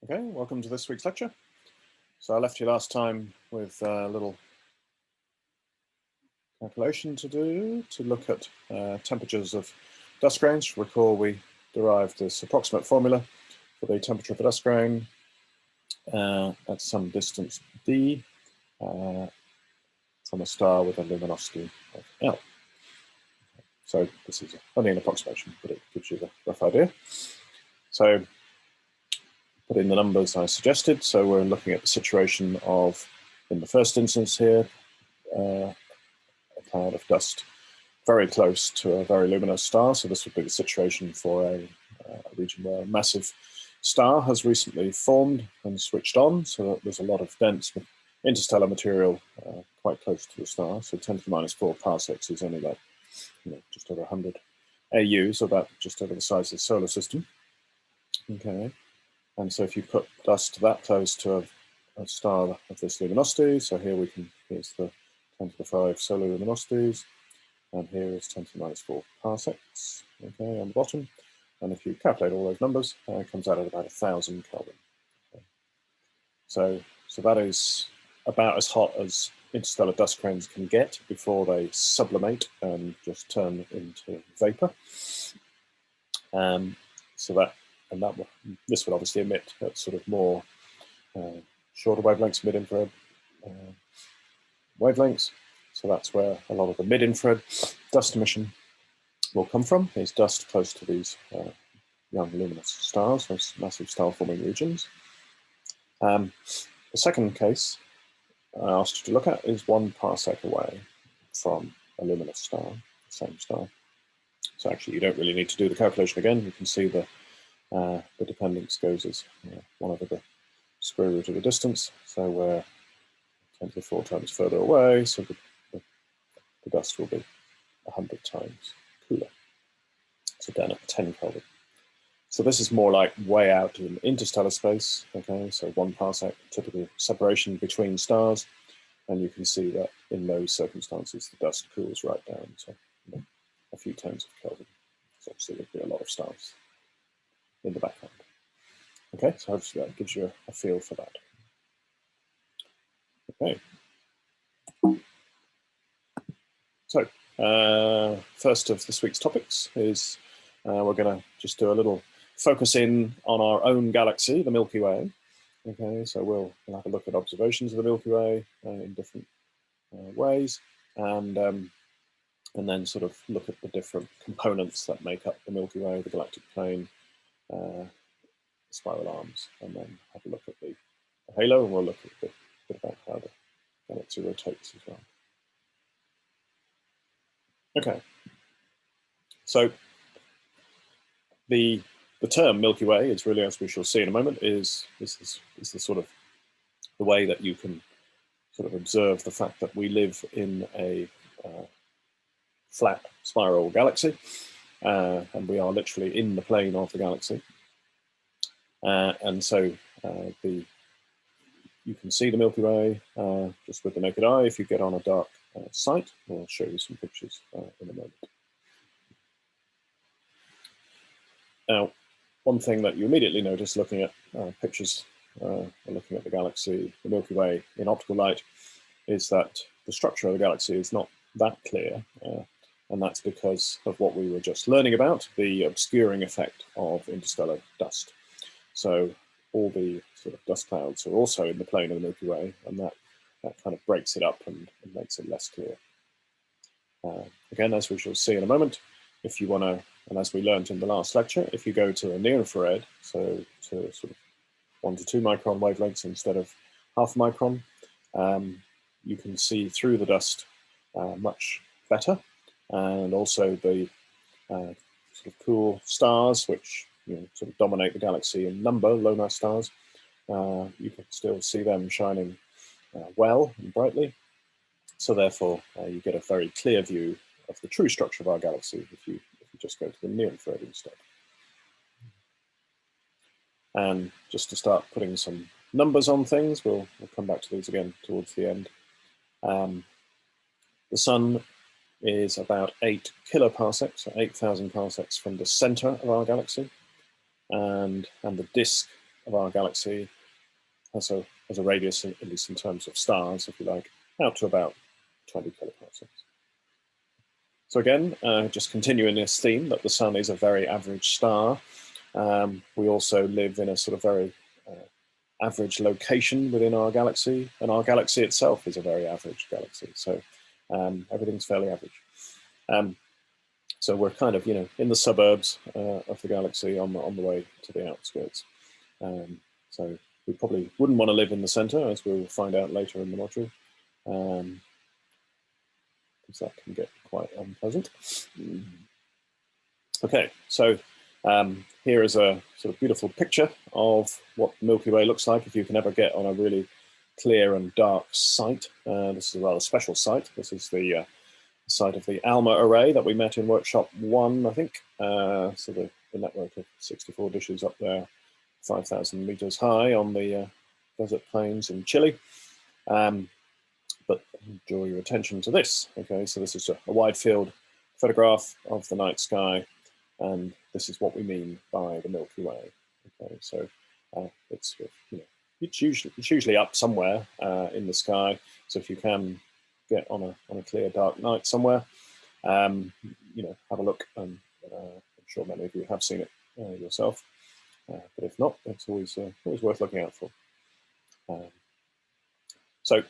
Okay, welcome to this week's lecture. So I left you last time with a little calculation to do to look at temperatures of dust grains. Recall we derived this approximate formula for the temperature of a dust grain at some distance d from a star with a luminosity of L. So this is only an approximation, but it gives you the rough idea. So put in the numbers I suggested. So we're looking at the situation of, in the first instance here, a cloud of dust very close to a very luminous star. So this would be the situation for a region where a massive star has recently formed and switched on. So that there's a lot of dense interstellar material quite close to the star. So 10 to the minus 4 parsecs is only like, just over 100 AU, so about just over the size of the solar system. Okay. And so if you put dust that close to a star of this luminosity, so here here's the 10 to the 5 solar luminosities, and here is 10 to the minus 4 parsecs, okay, on the bottom. And if you calculate all those numbers, it comes out at about 1,000 Kelvin. Okay. So that is about as hot as interstellar dust grains can get before they sublimate and just turn into vapor. This would obviously emit at sort of more shorter wavelengths, mid-infrared wavelengths. So that's where a lot of the mid-infrared dust emission will come from, is dust close to these young luminous stars, those massive star-forming regions. The second case I asked you to look at is 1 parsec away from a luminous star, the same star. So actually you don't really need to do the calculation again. You can see the dependence goes as 1 over the square root of the distance. So we're 10 to the 4 times further away, so the dust will be 100 times cooler. So down at 10 Kelvin. So this is more like way out in interstellar space, okay? So 1 parsec, typical separation between stars. And you can see that in those circumstances, the dust cools right down to a few tens of Kelvin. So obviously there'll be a lot of stars in the background. Okay, so hopefully that gives you a feel for that. Okay. So first of this week's topics is we're going to just do a little focus in on our own galaxy, the Milky Way. Okay, so we'll have a look at observations of the Milky Way in different ways, and then sort of look at the different components that make up the Milky Way, the galactic plane, spiral arms, and then have a look at the halo, and we'll look at a bit about how the galaxy rotates as well. Okay, so the term Milky Way is really, as we shall see in a moment, is the sort of the way that you can sort of observe the fact that we live in a flat spiral galaxy, and we are literally in the plane of the galaxy. And so you can see the Milky Way just with the naked eye if you get on a dark site. I'll show you some pictures in a moment. Now, one thing that you immediately notice looking at pictures or looking at the galaxy, the Milky Way in optical light, is that the structure of the galaxy is not that clear. And that's because of what we were just learning about, the obscuring effect of interstellar dust. So all the sort of dust clouds are also in the plane of the Milky Way, and that kind of breaks it up and makes it less clear. Again, as we shall see in a moment, if you want to, and as we learned in the last lecture, if you go to a near infrared, so to sort of 1 to 2 micron wavelengths instead of half a micron, you can see through the dust much better, and also the sort of cool stars, which sort of dominate the galaxy in number, low mass stars. You can still see them shining well and brightly. So therefore, you get a very clear view of the true structure of our galaxy if you just go to the near infrared instead. And just to start putting some numbers on things, we'll come back to these again towards the end. The sun is about 8 kiloparsecs, so 8,000 parsecs from the center of our galaxy, and the disk of our galaxy has a radius, at least in terms of stars, if you like, out to about 20 kiloparsecs. So again, just continuing this theme that the sun is a very average star. We also live in a sort of very average location within our galaxy, and our galaxy itself is a very average galaxy. So everything's fairly average. So we're kind of, in the suburbs of the galaxy on the way to the outskirts. So we probably wouldn't want to live in the center, as we'll find out later in the module, because that can get quite unpleasant. Okay, so here is a sort of beautiful picture of what the Milky Way looks like if you can ever get on a really clear and dark site. This is a rather special site. This is the site of the ALMA array that we met in workshop 1, I think. So the network of 64 dishes up there, 5,000 meters high on the desert plains in Chile. But draw your attention to this. Okay, so this is a wide field photograph of the night sky, and this is what we mean by the Milky Way. Okay, so it's usually up somewhere in the sky. So if you can get on a clear dark night somewhere, have a look. I'm sure many of you have seen it yourself, but if not, it's always worth looking out for. So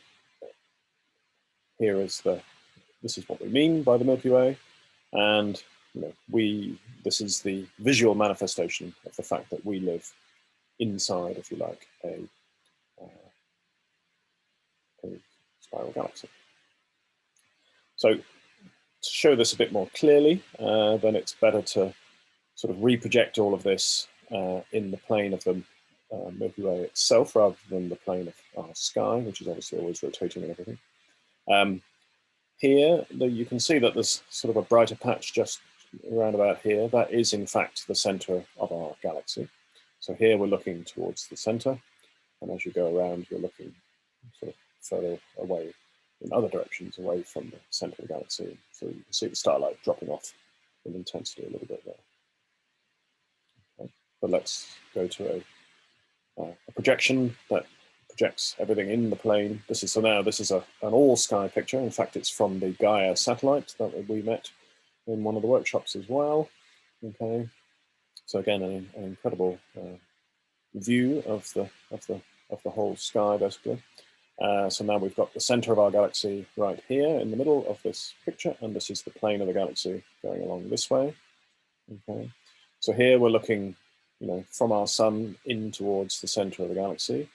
here is this is what we mean by the Milky Way, and this is the visual manifestation of the fact that we live inside, if you like, a spiral galaxy. So to show this a bit more clearly, then it's better to sort of reproject all of this in the plane of the Milky Way itself, rather than the plane of our sky, which is obviously always rotating and everything. Here, you can see that there's sort of a brighter patch just around about here. That is, in fact, the center of our galaxy. So here we're looking towards the center, and as you go around, you're looking sort of further away in other directions, away from the center of the galaxy. So you can see the starlight dropping off in intensity a little bit there. Okay. But let's go to a projection that projects everything in the plane. This is an all-sky picture. In fact, it's from the Gaia satellite that we met in one of the workshops as well. Okay, so again, an incredible view of the whole sky, basically. So now we've got the center of our galaxy right here in the middle of this picture, and this is the plane of the galaxy going along this way. Okay, so here we're looking, from our sun in towards the center of the galaxy.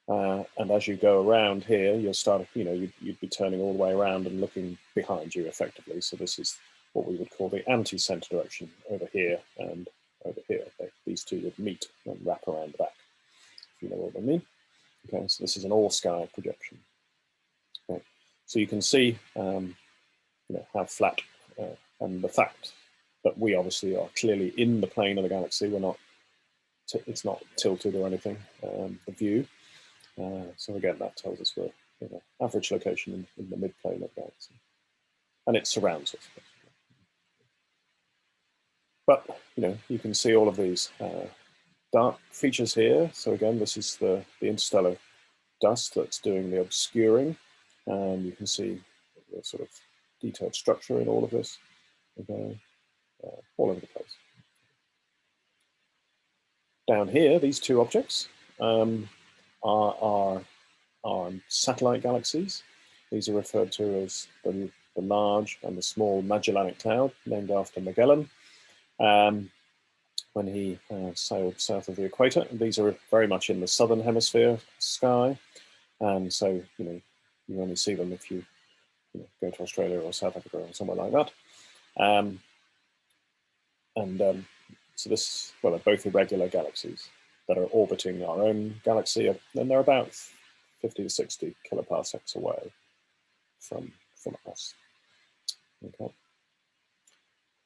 And as you go around here, you'll start, you'd be turning all the way around and looking behind you effectively. So this is what we would call the anti-center direction, over here and over here. These two would meet and wrap around the back, if you know what I mean. Okay, so this is an all-sky projection. Okay, so you can see, how flat, and the fact that we obviously are clearly in the plane of the galaxy. It's not tilted or anything, the view. So again, that tells us we're in an average location in the midplane of the galaxy, and it surrounds us. But you can see all of these dark features here. So again, this is the interstellar dust that's doing the obscuring, and you can see the sort of detailed structure in all of this. Okay, all over the place. Down here, these two objects are satellite galaxies. These are referred to as the large and the small Magellanic Cloud, named after Magellan, when he sailed south of the equator. And these are very much in the southern hemisphere sky, and so you only see them if you, go to Australia or South Africa or somewhere like that. So they're both irregular galaxies that are orbiting our own galaxy, and they're about 50 to 60 kiloparsecs away from us. Okay.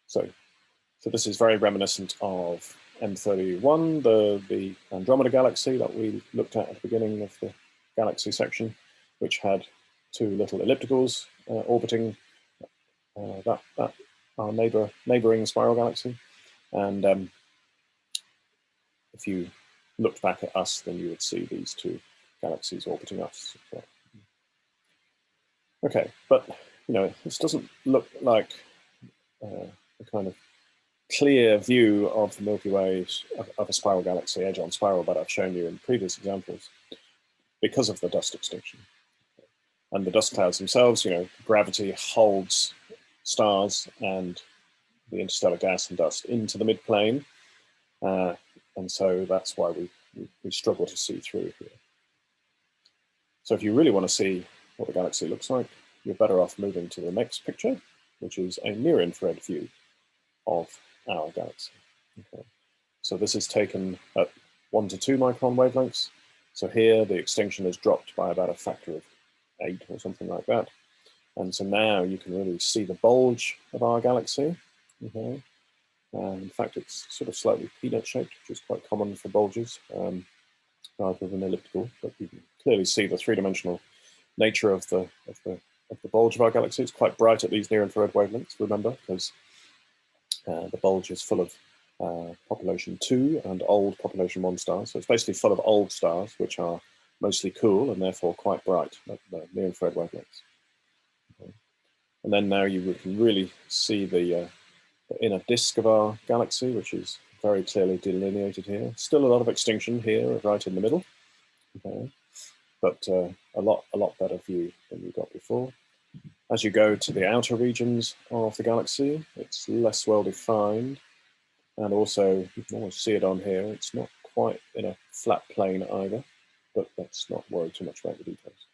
So this is very reminiscent of M31, the Andromeda galaxy that we looked at the beginning of the galaxy section, which had two little ellipticals orbiting our neighboring spiral galaxy. And if you looked back at us, then you would see these two galaxies orbiting us. Okay, but this doesn't look like a kind of clear view of the Milky Way of a spiral galaxy, edge-on spiral, that I've shown you in previous examples, because of the dust extinction. And the dust clouds themselves, gravity holds stars and the interstellar gas and dust into the midplane, and so that's why we struggle to see through here. So if you really want to see what the galaxy looks like, you're better off moving to the next picture, which is a near-infrared view of our galaxy. Okay. So this is taken at 1 to 2 micron wavelengths. So here the extinction has dropped by about a factor of 8 or something like that. And so now you can really see the bulge of our galaxy. Okay. In fact, it's sort of slightly peanut-shaped, which is quite common for bulges, rather than elliptical. But you can clearly see the three-dimensional nature of the bulge of our galaxy. It's quite bright at these near-infrared wavelengths, remember, because the bulge is full of population 2 and old population 1 stars. So it's basically full of old stars, which are mostly cool and therefore quite bright at the near-infrared wavelengths. Okay. And then now you can really see the inner disk of our galaxy, which is very clearly delineated here. Still a lot of extinction here, right in the middle, okay. But a lot better view than you got before. As you go to the outer regions of the galaxy, it's less well defined, and also you can almost see it on here. It's not quite in a flat plane either, but let's not worry too much about the details.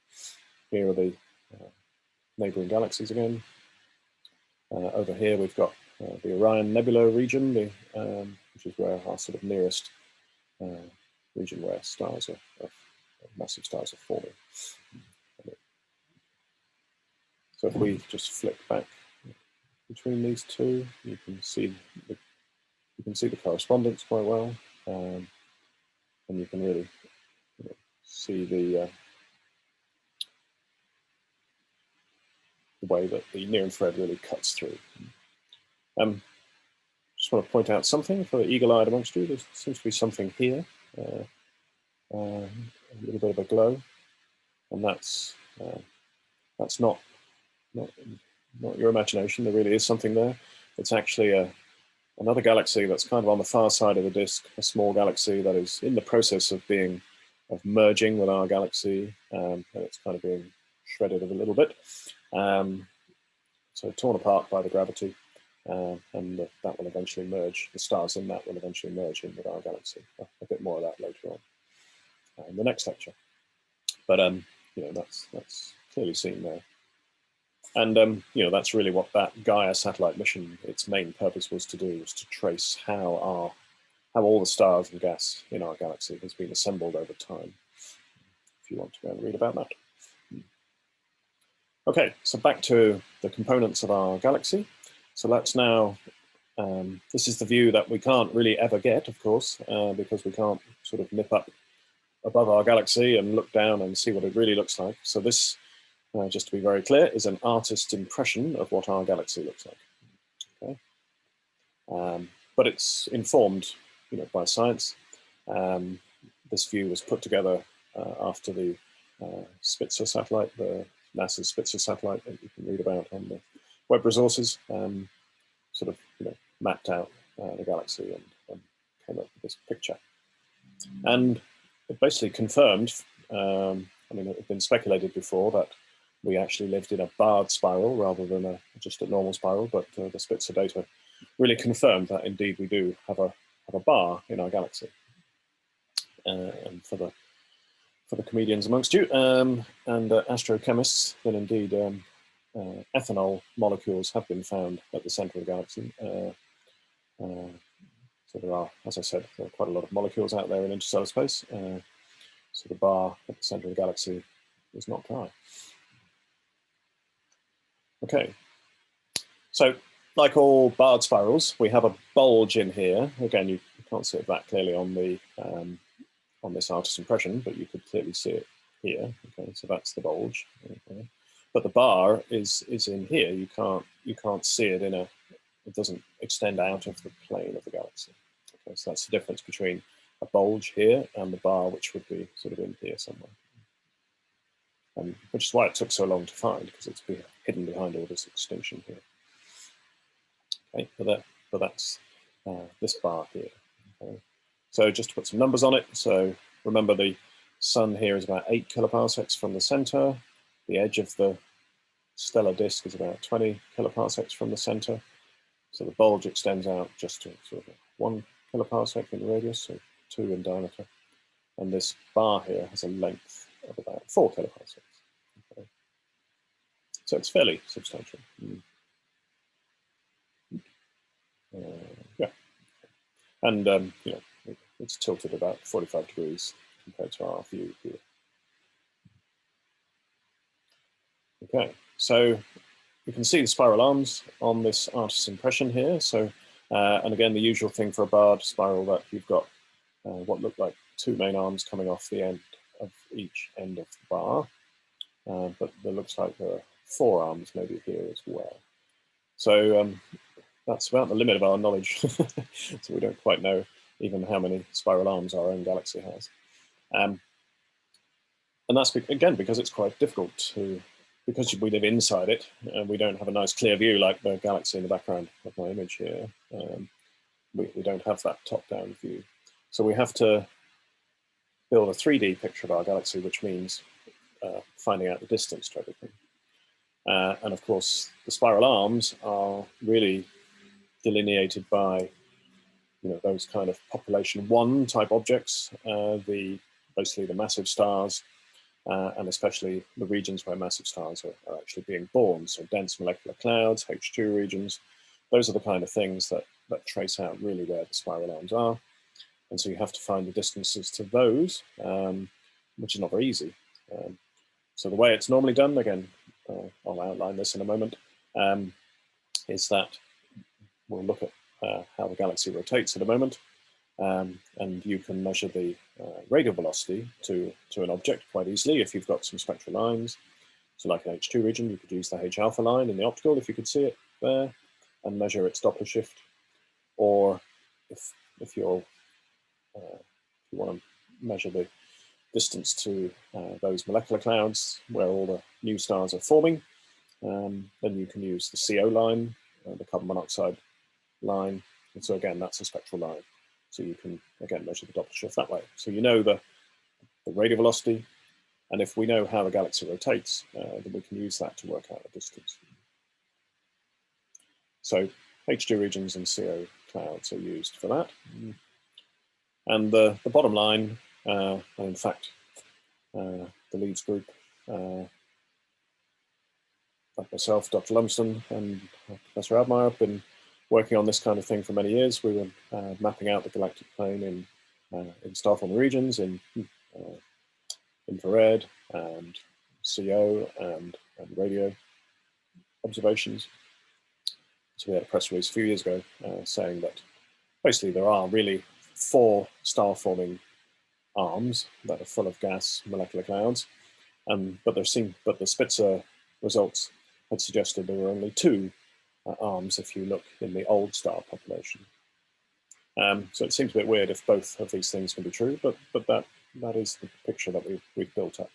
Here are the neighboring galaxies again. Over here we've got the Orion Nebula region, which is where our sort of nearest region where stars are massive stars are forming. So if we just flick back between these two, you can see the correspondence quite well, and you can really see the way that the near-infrared really cuts through. Just want to point out something for the eagle-eyed amongst you. There seems to be something here, a little bit of a glow, and that's not your imagination. There really is something there. It's actually another galaxy that's kind of on the far side of the disk, a small galaxy that is in the process of merging with our galaxy, and it's kind of being shredded a little bit. So torn apart by the gravity, and that will eventually merge. The stars in that will eventually merge in with our galaxy. A bit more of that later on in the next lecture. But that's clearly seen there. And that's really what that Gaia satellite mission, its main purpose was to do, was to trace how all the stars and gas in our galaxy has been assembled over time. If you want to go and read about that. Okay, so back to the components of our galaxy. So let's now, this is the view that we can't really ever get, of course, because we can't sort of nip up above our galaxy and look down and see what it really looks like. So this, just to be very clear, is an artist's impression of what our galaxy looks like. Okay. But it's informed, by science. This view was put together after the Spitzer satellite, NASA's Spitzer satellite that you can read about on the web resources, sort of mapped out the galaxy and came up with this picture. And it basically confirmed, it had been speculated before that we actually lived in a barred spiral rather than just a normal spiral, but the Spitzer data really confirmed that indeed we do have a bar in our galaxy. And for the comedians amongst you and astrochemists, then indeed ethanol molecules have been found at the center of the galaxy. So there are, as I said, there are quite a lot of molecules out there in interstellar space. So the bar at the center of the galaxy is not dry. Okay, so like all barred spirals, we have a bulge in here. Again, you can't see it that clearly on the on this artist's impression, but you could clearly see it here. Okay, so that's the bulge. Okay. But the bar is in here. You can't see it it doesn't extend out of the plane of the galaxy. Okay, so that's the difference between a bulge here and the bar, which would be sort of in here somewhere. Which is why it took so long to find, because it's hidden behind all this extinction here. Okay, but that's this bar here. Okay. So just to put some numbers on it, so remember the sun here is about 8 kiloparsecs from the center. The edge of the stellar disk is about 20 kiloparsecs from the center. So the bulge extends out just to sort of 1 kiloparsec in radius, so 2 in diameter. And this bar here has a length of about 4 kiloparsecs. Okay. So it's fairly substantial. Yeah. And you know, it's tilted about 45 degrees compared to our view here. Okay, so you can see the spiral arms on this artist's impression here. So, and again, the usual thing for a barred spiral, that you've got what look like 2 main arms coming off the end of each end of the bar, but there looks like there are 4 arms maybe here as well. So that's about the limit of our knowledge. So we don't quite know even how many spiral arms our own galaxy has. And that's, again, because it's quite difficult to, because we live inside it and we don't have a nice clear view like the galaxy in the background of my image here. We don't have that top-down view. So we have to build a 3D picture of our galaxy, which means finding out the distance to everything. And of course, the spiral arms are really delineated by, you know, those kind of population 1 type objects, basically the massive stars, and especially the regions where massive stars are actually being born. So dense molecular clouds, H2 regions, those are the kind of things that trace out really where the spiral arms are. And so you have to find the distances to those, which is not very easy. So the way it's normally done, again, I'll outline this in a moment, is that we'll look at how the galaxy rotates at a moment, and you can measure the radial velocity to an object quite easily if you've got some spectral lines. So like an H2 region, you could use the H alpha line in the optical if you could see it there, and measure its Doppler shift. Or if you want to measure the distance to those molecular clouds where all the new stars are forming, then you can use the CO line, the carbon monoxide line. And so again, that's a spectral line. So you can, again, measure the Doppler shift that way. So you know the radial velocity, and if we know how the galaxy rotates, then we can use that to work out the distance. So H2 regions and CO clouds are used for that. And the bottom line, and in fact, the Leeds group, like myself, Dr. Lumsden, and Professor Admire have been working on this kind of thing for many years. We were mapping out the galactic plane in star-forming regions, in infrared and CO and radio observations. So we had a press release a few years ago saying that basically there are really 4 star-forming arms that are full of gas molecular clouds, but the Spitzer results had suggested there were only 2 arms if you look in the old star population. So it seems a bit weird if both of these things can be true, but that is the picture that we've built up.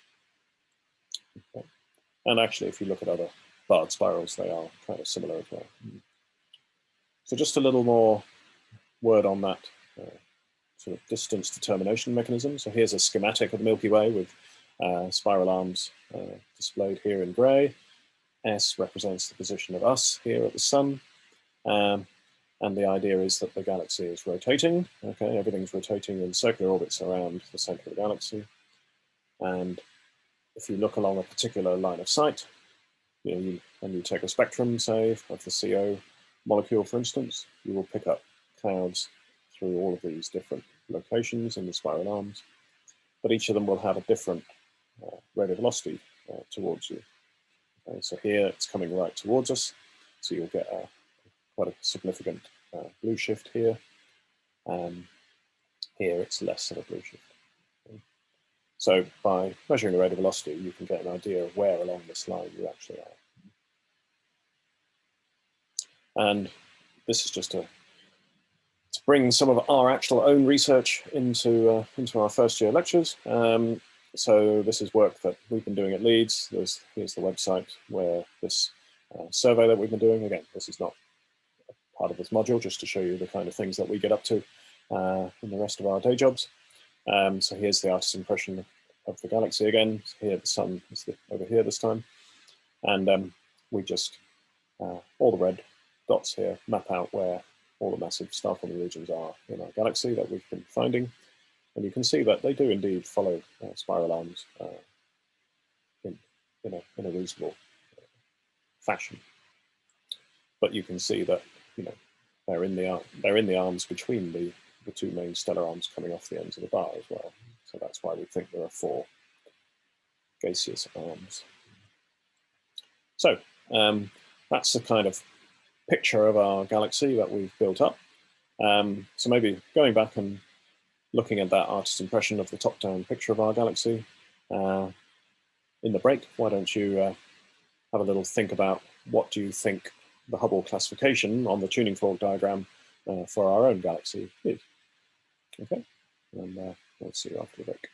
Okay. And actually, if you look at other barred spirals, they are kind of similar as well. So just a little more word on that sort of distance determination mechanism. So here's a schematic of the Milky Way with spiral arms displayed here in gray. S represents the position of us here at the sun. And the idea is that the galaxy is rotating. Okay, everything's rotating in circular orbits around the center of the galaxy. And if you look along a particular line of sight, and you take a spectrum, say, of the CO molecule, for instance, you will pick up clouds through all of these different locations in the spiral arms. But each of them will have a different radial velocity towards you. Okay, so here it's coming right towards us, so you'll get quite a significant blue shift here. Here it's less of a blue shift. Okay. So by measuring the radial velocity, you can get an idea of where along this line you actually are. And this is just to bring some of our actual own research into our first year lectures. So this is work that we've been doing at Leeds. Here's the website where this survey that we've been doing. Again, this is not part of this module, just to show you the kind of things that we get up to in the rest of our day jobs. So here's the artist's impression of the galaxy again. Here the sun is over here this time. And we just, all the red dots here map out where all the massive star-forming regions are in our galaxy that we've been finding. And you can see that they do indeed follow spiral arms in a reasonable fashion. But you can see that they're in the arms between the two main stellar arms coming off the ends of the bar as well. So that's why we think there are 4 gaseous arms. So that's the kind of picture of our galaxy that we've built up. So maybe going back and looking at that artist's impression of the top-down picture of our galaxy. In the break, why don't you have a little think about what do you think the Hubble classification on the tuning fork diagram for our own galaxy is. Okay, and we'll see you after the break.